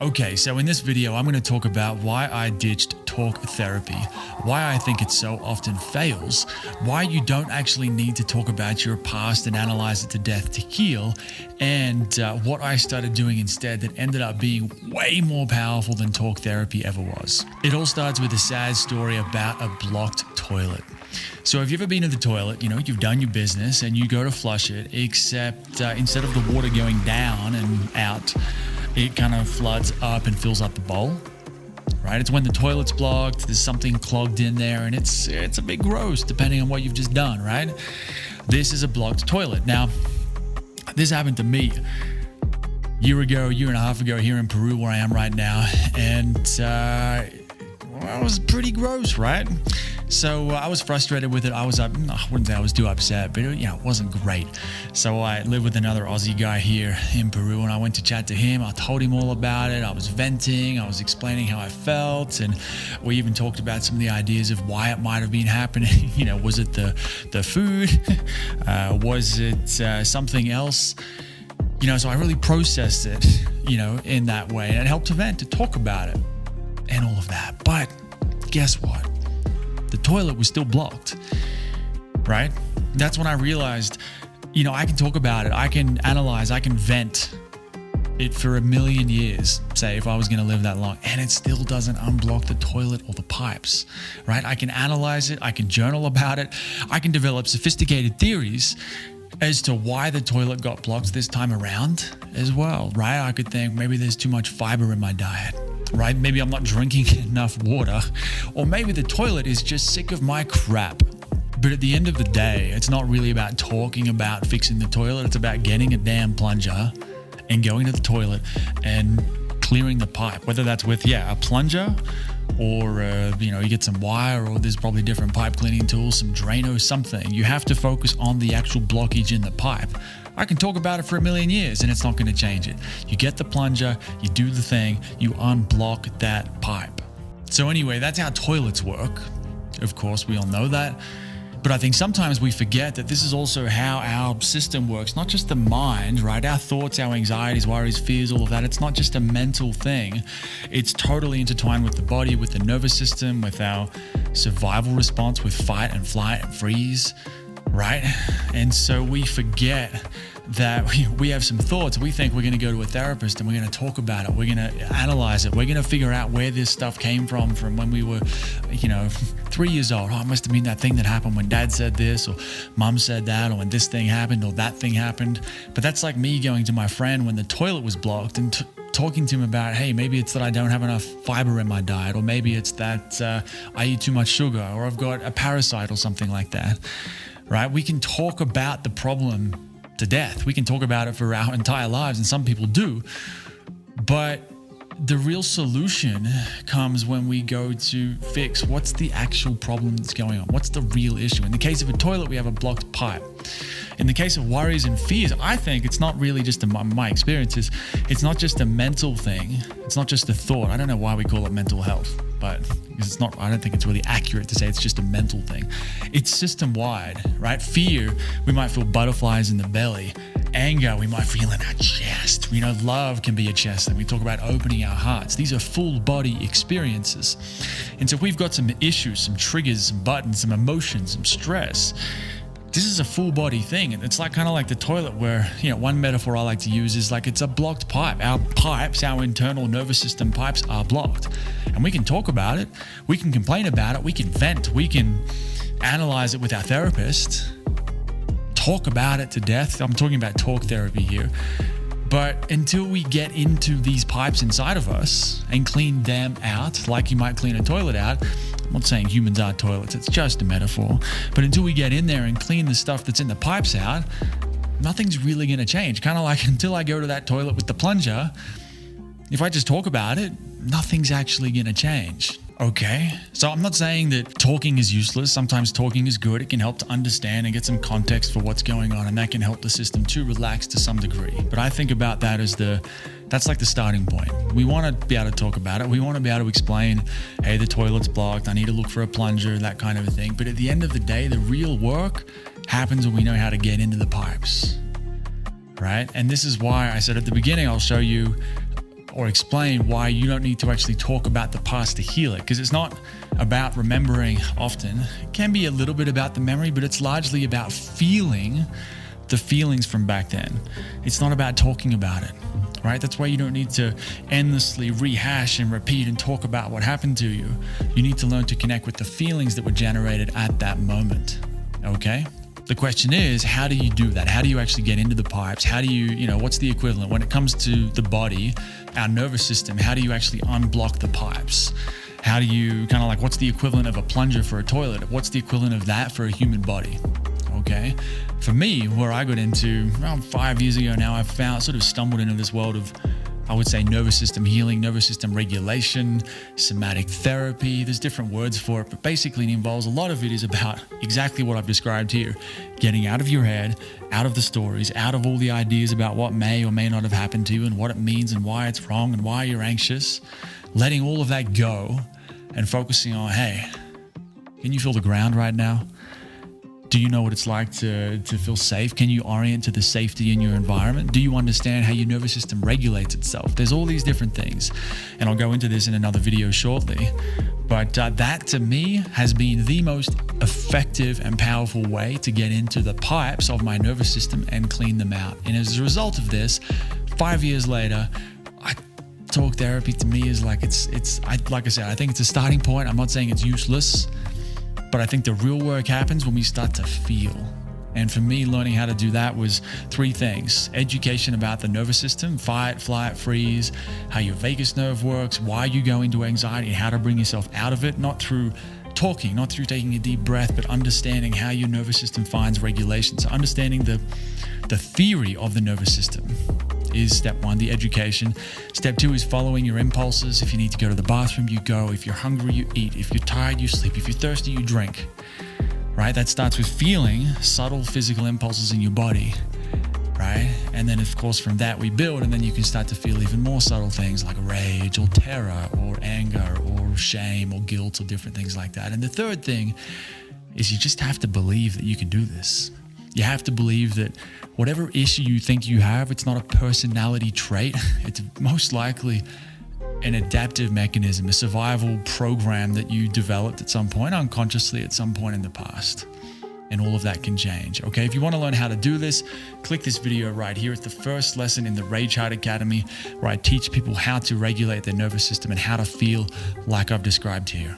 Okay, so in this video, I'm going to talk about why I ditched talk therapy, why I think it so often fails, why you don't actually need to talk about your past and analyze it to death to heal, and what I started doing instead that ended up being way more powerful than talk therapy ever was. It all starts with a sad story about a blocked toilet. So have you ever been to the toilet, you've done your business and you go to flush it, except instead of the water going down and out, it kind of floods up and fills up the bowl, right? It's when the toilet's blocked, there's something clogged in there, and it's a bit gross depending on what you've just done, right? This is a blocked toilet. Now, this happened to me a year and a half ago here in Peru where I am right now, and it was pretty gross, right? So I was frustrated with it. I wouldn't say I was too upset, but it wasn't great. So I live with another Aussie guy here in Peru, and I went to chat to him. I told him all about it. I was venting. I was explaining how I felt, and we even talked about some of the ideas of why it might have been happening. Was it the food? Was it something else? So I really processed it, in that way, and it helped to vent, to talk about it, and all of that. But guess what? The toilet was still blocked, right? That's when I realized, I can talk about it. I can analyze, I can vent it for a million years, say, if I was going to live that long, and it still doesn't unblock the toilet or the pipes, right? I can analyze it. I can journal about it. I can develop sophisticated theories as to why the toilet got blocked this time around as well, right? I could think maybe there's too much fiber in my diet, right? Maybe I'm not drinking enough water, or maybe the toilet is just sick of my crap. But at the end of the day, it's not really about talking about fixing the toilet. It's about getting a damn plunger and going to the toilet and clearing the pipe, whether that's with, a plunger, or, you get some wire, or there's probably different pipe cleaning tools, some Drano, something. You have to focus on the actual blockage in the pipe. I can talk about it for a million years and it's not going to change it. You get the plunger, you do the thing, you unblock that pipe. So anyway, that's how toilets work. Of course, we all know that. But I think sometimes we forget that this is also how our system works, not just the mind, right? Our thoughts, our anxieties, worries, fears, all of that. It's not just a mental thing. It's totally intertwined with the body, with the nervous system, with our survival response, with fight and flight and freeze, right? And so we forget that we have some thoughts. We think we're going to go to a therapist and we're going to talk about it. We're going to analyze it. We're going to figure out where this stuff came from when we were, 3 years old. Oh, it must have been that thing that happened when dad said this, or mom said that, or when this thing happened, or that thing happened. But that's like me going to my friend when the toilet was blocked and talking to him about, hey, maybe it's that I don't have enough fiber in my diet, or maybe it's that I eat too much sugar, or I've got a parasite or something like that, right? We can talk about the problem to death. We can talk about it for our entire lives, and some people do. But the real solution comes when we go to fix what's the actual problem that's going on. What's the real issue? In the case of a toilet, we have a blocked pipe. In the case of worries and fears, I think it's not really just my experiences. It's not just a mental thing. It's not just a thought. I don't know why we call it mental health, but it's not. I don't think it's really accurate to say it's just a mental thing. It's system-wide, right? Fear, we might feel butterflies in the belly. Anger, we might feel in our chest. Love can be a chest thing. We talk about opening our hearts. These are full body experiences. And so if we've got some issues, some triggers, some buttons, some emotions, some stress, this is a full body thing. And it's kind of like the toilet where, one metaphor I like to use is like it's a blocked pipe. Our pipes, our internal nervous system pipes are blocked. And we can talk about it. We can complain about it. We can vent. We can analyze it with our therapist. Talk about it to death. I'm talking about talk therapy here. But until we get into these pipes inside of us and clean them out, like you might clean a toilet out, I'm not saying humans are toilets, it's just a metaphor. But until we get in there and clean the stuff that's in the pipes out, nothing's really going to change. Kind of like until I go to that toilet with the plunger, if I just talk about it, nothing's actually going to change. Okay, so I'm not saying that talking is useless. Sometimes talking is good. It can help to understand and get some context for what's going on, and that can help the system to relax to some degree. But I think about that as that's like the starting point. We want to be able to talk about it. We want to be able to explain, hey, the toilet's blocked. I need to look for a plunger, that kind of a thing. But at the end of the day, the real work happens when we know how to get into the pipes, right? And this is why I said at the beginning, I'll show you or explain why you don't need to actually talk about the past to heal it. Because it's not about remembering often. It can be a little bit about the memory, but it's largely about feeling the feelings from back then. It's not about talking about it, right? That's why you don't need to endlessly rehash and repeat and talk about what happened to you. You need to learn to connect with the feelings that were generated at that moment, okay? The question is, how do you do that? How do you actually get into the pipes? How do you what's the equivalent? When it comes to the body, our nervous system, how do you actually unblock the pipes? How do you what's the equivalent of a plunger for a toilet? What's the equivalent of that for a human body? Okay. For me, where I got into around 5 years ago now, I've stumbled into this world of, I would say, nervous system healing, nervous system regulation, somatic therapy. There's different words for it, but basically it involves a lot of it is about exactly what I've described here. Getting out of your head, out of the stories, out of all the ideas about what may or may not have happened to you and what it means and why it's wrong and why you're anxious. Letting all of that go and focusing on, hey, can you feel the ground right now? Do you know what it's like to feel safe? Can you orient to the safety in your environment? Do you understand how your nervous system regulates itself? There's all these different things. And I'll go into this in another video shortly. But that to me has been the most effective and powerful way to get into the pipes of my nervous system and clean them out. And as a result of this, 5 years later, talk therapy to me is like like I said, I think it's a starting point. I'm not saying it's useless. But I think the real work happens when we start to feel. And for me, learning how to do that was 3 things. Education about the nervous system, fight, flight, freeze, how your vagus nerve works, why you go into anxiety, and how to bring yourself out of it, not through talking, not through taking a deep breath, but understanding how your nervous system finds regulation. So understanding the theory of the nervous system is step 1, the education. Step 2 is following your impulses. If you need to go to the bathroom, you go. If you're hungry, you eat. If you're tired, you sleep. If you're thirsty, you drink, right? That starts with feeling subtle physical impulses in your body, right? And then of course from that we build, and then you can start to feel even more subtle things like rage or terror or anger or shame or guilt or different things like that. And the third thing is you just have to believe that you can do this. You have to believe that whatever issue you think you have, it's not a personality trait. It's most likely an adaptive mechanism, a survival program that you developed at some point, unconsciously at some point in the past. And all of that can change. Okay, if you want to learn how to do this, click this video right here. It's the first lesson in the Rage Heart Academy, where I teach people how to regulate their nervous system and how to feel like I've described here.